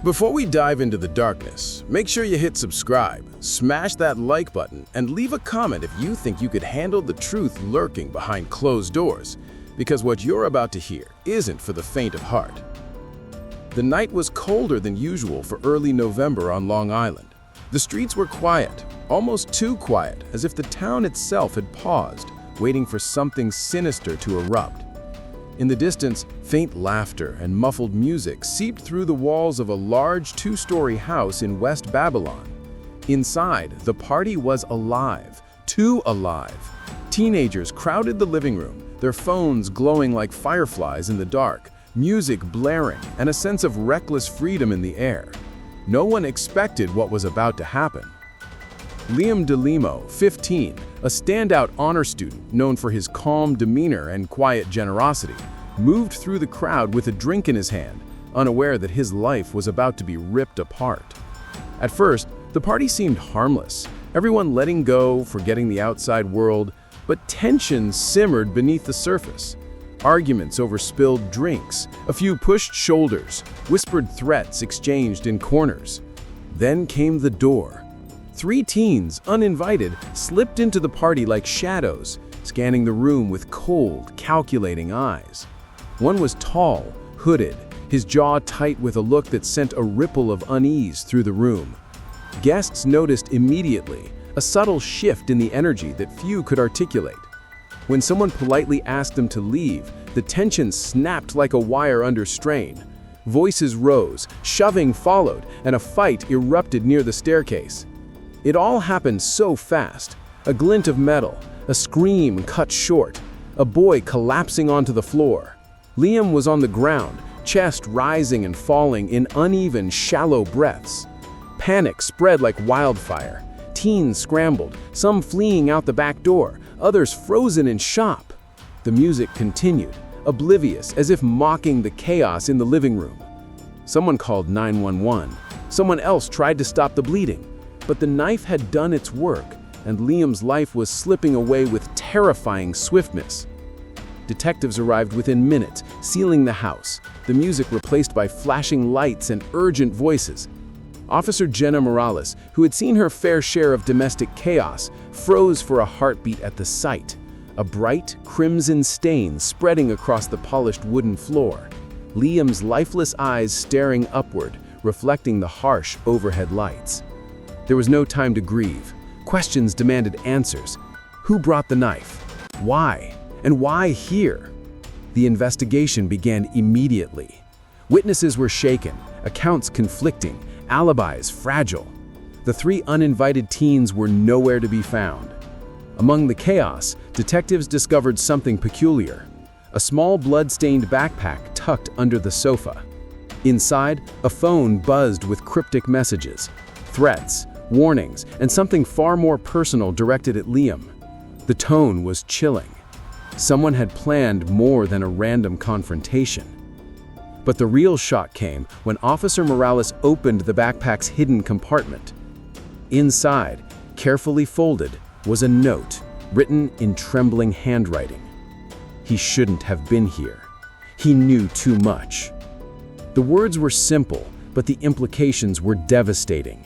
Before we dive into the darkness, make sure you hit subscribe, smash that like button, and leave a comment if you think you could handle the truth lurking behind closed doors, because what you're about to hear isn't for the faint of heart. The night was colder than usual for early November on Long Island. The streets were quiet, almost too quiet, as if the town itself had paused, waiting for something sinister to erupt. In the distance, faint laughter and muffled music seeped through the walls of a large two-story house in West Babylon. Inside, the party was alive, too alive. Teenagers crowded the living room, their phones glowing like fireflies in the dark, music blaring, and a sense of reckless freedom in the air. No one expected what was about to happen. Liam Delemo, 15, a standout honor student known for his calm demeanor and quiet generosity, moved through the crowd with a drink in his hand, unaware that his life was about to be ripped apart. At first, the party seemed harmless, everyone letting go, forgetting the outside world, but tension simmered beneath the surface. Arguments over spilled drinks, a few pushed shoulders, whispered threats exchanged in corners. Then came the door. 3 teens, uninvited, slipped into the party like shadows, scanning the room with cold, calculating eyes. One was tall, hooded, his jaw tight with a look that sent a ripple of unease through the room. Guests noticed immediately, a subtle shift in the energy that few could articulate. When someone politely asked them to leave, the tension snapped like a wire under strain. Voices rose, shoving followed, and a fight erupted near the staircase. It all happened so fast. A glint of metal, a scream cut short, a boy collapsing onto the floor. Liam was on the ground, chest rising and falling in uneven, shallow breaths. Panic spread like wildfire. Teens scrambled, some fleeing out the back door, others frozen in shock. The music continued, oblivious, as if mocking the chaos in the living room. Someone called 911. Someone else tried to stop the bleeding. But the knife had done its work, and Liam's life was slipping away with terrifying swiftness. Detectives arrived within minutes, sealing the house, the music replaced by flashing lights and urgent voices. Officer Jenna Morales, who had seen her fair share of domestic chaos, froze for a heartbeat at the sight, a bright, crimson stain spreading across the polished wooden floor. Liam's lifeless eyes staring upward, reflecting the harsh overhead lights. There was no time to grieve. Questions demanded answers. Who brought the knife? Why? And why here? The investigation began immediately. Witnesses were shaken, accounts conflicting, alibis fragile. The 3 uninvited teens were nowhere to be found. Among the chaos, detectives discovered something peculiar. A small blood-stained backpack tucked under the sofa. Inside, a phone buzzed with cryptic messages, threats, warnings, and something far more personal directed at Liam. The tone was chilling. Someone had planned more than a random confrontation. But the real shock came when Officer Morales opened the backpack's hidden compartment. Inside, carefully folded, was a note written in trembling handwriting. He shouldn't have been here. He knew too much. The words were simple, but the implications were devastating.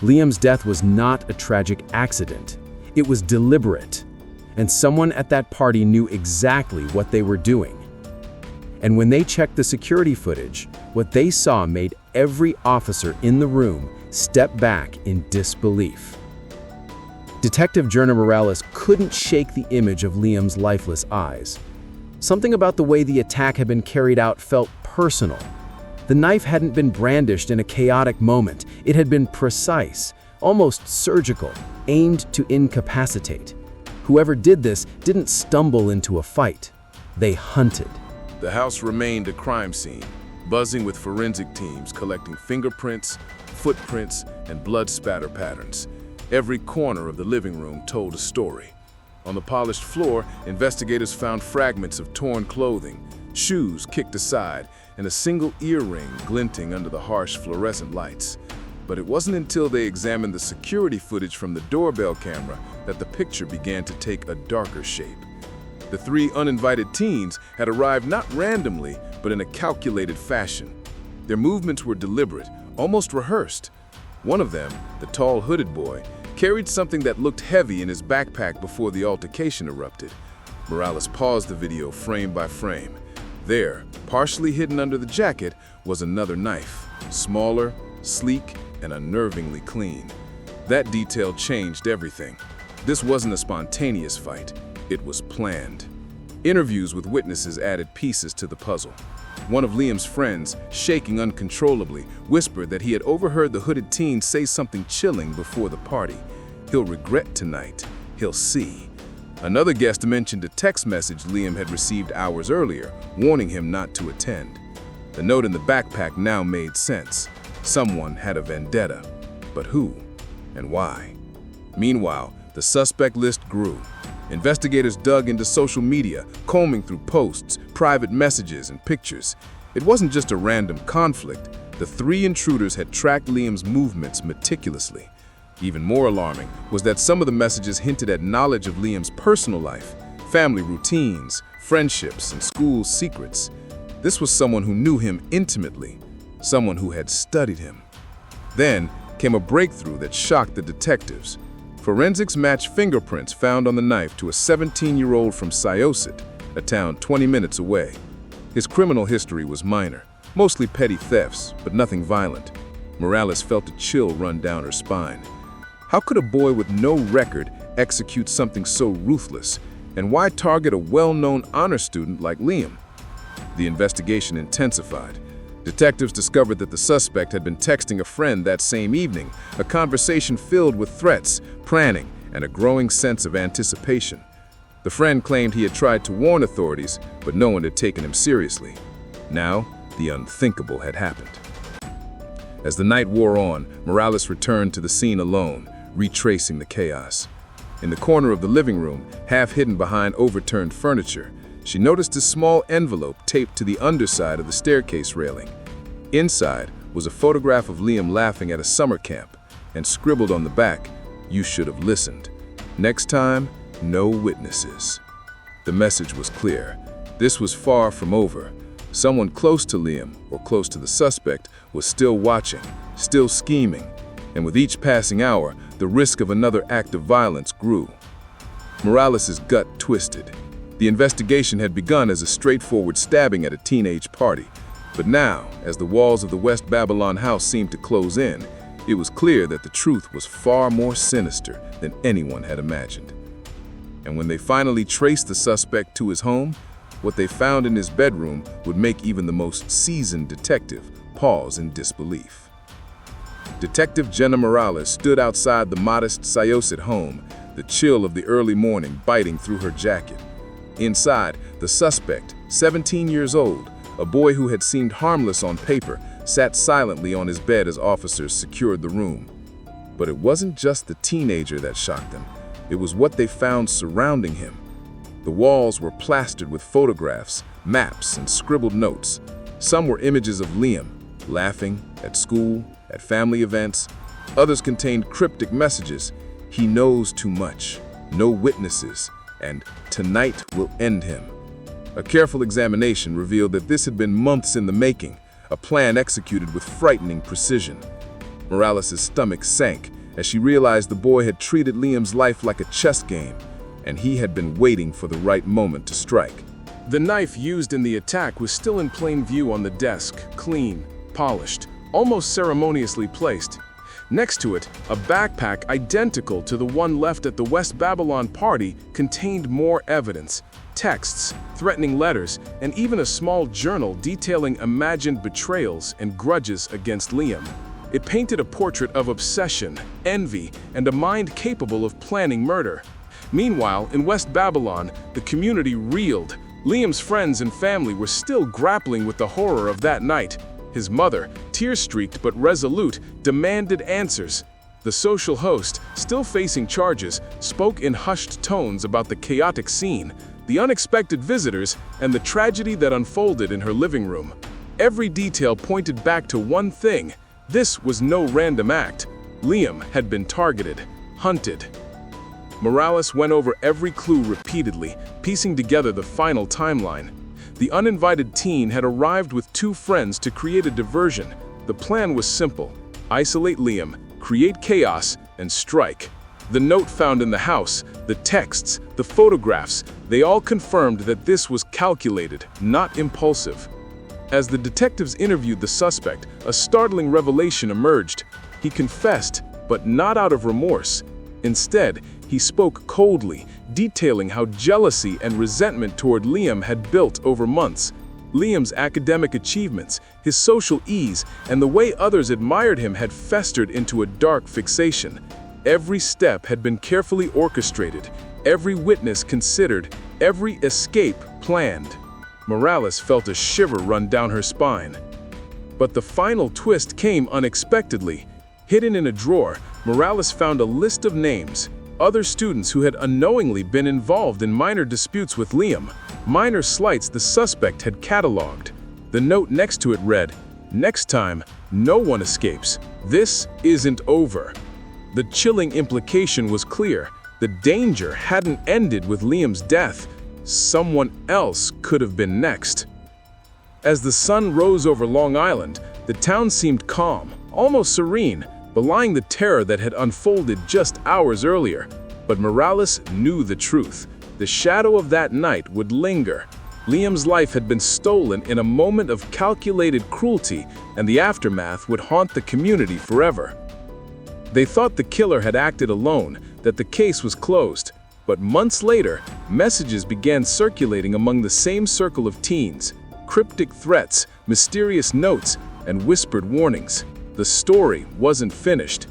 Liam's death was not a tragic accident. It was deliberate, and someone at that party knew exactly what they were doing. And when they checked the security footage, what they saw made every officer in the room step back in disbelief. Detective Jenna Morales couldn't shake the image of Liam's lifeless eyes. Something about the way the attack had been carried out felt personal. The knife hadn't been brandished in a chaotic moment. It had been precise, almost surgical, aimed to incapacitate. Whoever did this didn't stumble into a fight. They hunted. The house remained a crime scene, buzzing with forensic teams collecting fingerprints, footprints, and blood spatter patterns. Every corner of the living room told a story. On the polished floor, investigators found fragments of torn clothing, shoes kicked aside, and a single earring glinting under the harsh fluorescent lights. But it wasn't until they examined the security footage from the doorbell camera that the picture began to take a darker shape. The 3 uninvited teens had arrived not randomly, but in a calculated fashion. Their movements were deliberate, almost rehearsed. One of them, the tall hooded boy, carried something that looked heavy in his backpack before the altercation erupted. Morales paused the video frame by frame. There, partially hidden under the jacket, was another knife, smaller, sleek, and unnervingly clean. That detail changed everything. This wasn't a spontaneous fight, it was planned. Interviews with witnesses added pieces to the puzzle. One of Liam's friends, shaking uncontrollably, whispered that he had overheard the hooded teen say something chilling before the party. "He'll regret tonight. He'll see." Another guest mentioned a text message Liam had received hours earlier, warning him not to attend. The note in the backpack now made sense. Someone had a vendetta. But who? And why? Meanwhile, the suspect list grew. Investigators dug into social media, combing through posts, private messages, and pictures. It wasn't just a random conflict. The three intruders had tracked Liam's movements meticulously. Even more alarming was that some of the messages hinted at knowledge of Liam's personal life, family routines, friendships, and school secrets. This was someone who knew him intimately, someone who had studied him. Then came a breakthrough that shocked the detectives. Forensics matched fingerprints found on the knife to a 17-year-old from Syosset, a town 20 minutes away. His criminal history was minor, mostly petty thefts, but nothing violent. Morales felt a chill run down her spine. How could a boy with no record execute something so ruthless? And why target a well-known honor student like Liam? The investigation intensified. Detectives discovered that the suspect had been texting a friend that same evening, a conversation filled with threats, planning, and a growing sense of anticipation. The friend claimed he had tried to warn authorities, but no one had taken him seriously. Now, the unthinkable had happened. As the night wore on, Morales returned to the scene alone, retracing the chaos. In the corner of the living room, half hidden behind overturned furniture, she noticed a small envelope taped to the underside of the staircase railing. Inside was a photograph of Liam laughing at a summer camp, and scribbled on the back, "You should have listened. Next time, no witnesses." The message was clear. This was far from over. Someone close to Liam, or close to the suspect, was still watching, still scheming, and with each passing hour, the risk of another act of violence grew. Morales' gut twisted. The investigation had begun as a straightforward stabbing at a teenage party. But now, as the walls of the West Babylon house seemed to close in, it was clear that the truth was far more sinister than anyone had imagined. And when they finally traced the suspect to his home, what they found in his bedroom would make even the most seasoned detective pause in disbelief. Detective Jenna Morales stood outside the modest Syosset home, the chill of the early morning biting through her jacket. Inside, the suspect, 17 years old, a boy who had seemed harmless on paper, sat silently on his bed as officers secured the room. But it wasn't just the teenager that shocked them. It was what they found surrounding him. The walls were plastered with photographs, maps, and scribbled notes. Some were images of Liam, laughing, at school, at family events. Others contained cryptic messages. "He knows too much. No witnesses. And tonight will end him." A careful examination revealed that this had been months in the making, a plan executed with frightening precision. Morales' stomach sank as she realized the boy had treated Liam's life like a chess game, and he had been waiting for the right moment to strike. The knife used in the attack was still in plain view on the desk, clean, polished, almost ceremoniously placed. Next to it, a backpack identical to the one left at the West Babylon party contained more evidence, texts, threatening letters, and even a small journal detailing imagined betrayals and grudges against Liam. It painted a portrait of obsession, envy, and a mind capable of planning murder. Meanwhile, in West Babylon, the community reeled. Liam's friends and family were still grappling with the horror of that night. His mother, tear-streaked but resolute, demanded answers. The social host, still facing charges, spoke in hushed tones about the chaotic scene, the unexpected visitors, and the tragedy that unfolded in her living room. Every detail pointed back to one thing. This was no random act. Liam had been targeted, hunted. Morales went over every clue repeatedly, piecing together the final timeline. The uninvited teen had arrived with two friends to create a diversion. The plan was simple: isolate Liam, create chaos, and strike. The note found in the house, the texts, the photographs, they all confirmed that this was calculated, not impulsive. As the detectives interviewed the suspect, a startling revelation emerged. He confessed, but not out of remorse. Instead, he spoke coldly, detailing how jealousy and resentment toward Liam had built over months. Liam's academic achievements, his social ease, and the way others admired him had festered into a dark fixation. Every step had been carefully orchestrated, every witness considered, every escape planned. Morales felt a shiver run down her spine. But the final twist came unexpectedly. Hidden in a drawer, Morales found a list of names, other students who had unknowingly been involved in minor disputes with Liam, minor slights the suspect had cataloged. The note next to it read, "Next time, no one escapes. This isn't over." The chilling implication was clear. The danger hadn't ended with Liam's death. Someone else could have been next. As the sun rose over Long Island, the town seemed calm, almost serene, belying the terror that had unfolded just hours earlier. But Morales knew the truth. The shadow of that night would linger. Liam's life had been stolen in a moment of calculated cruelty, and the aftermath would haunt the community forever. They thought the killer had acted alone, that the case was closed. But months later, messages began circulating among the same circle of teens. Cryptic threats, mysterious notes, and whispered warnings. The story wasn't finished.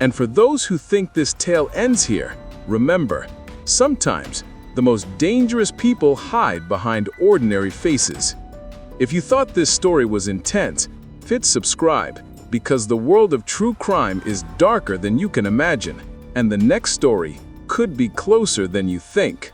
And for those who think this tale ends here, remember, sometimes the most dangerous people hide behind ordinary faces. If you thought this story was intense, hit subscribe, because the world of true crime is darker than you can imagine, and the next story could be closer than you think.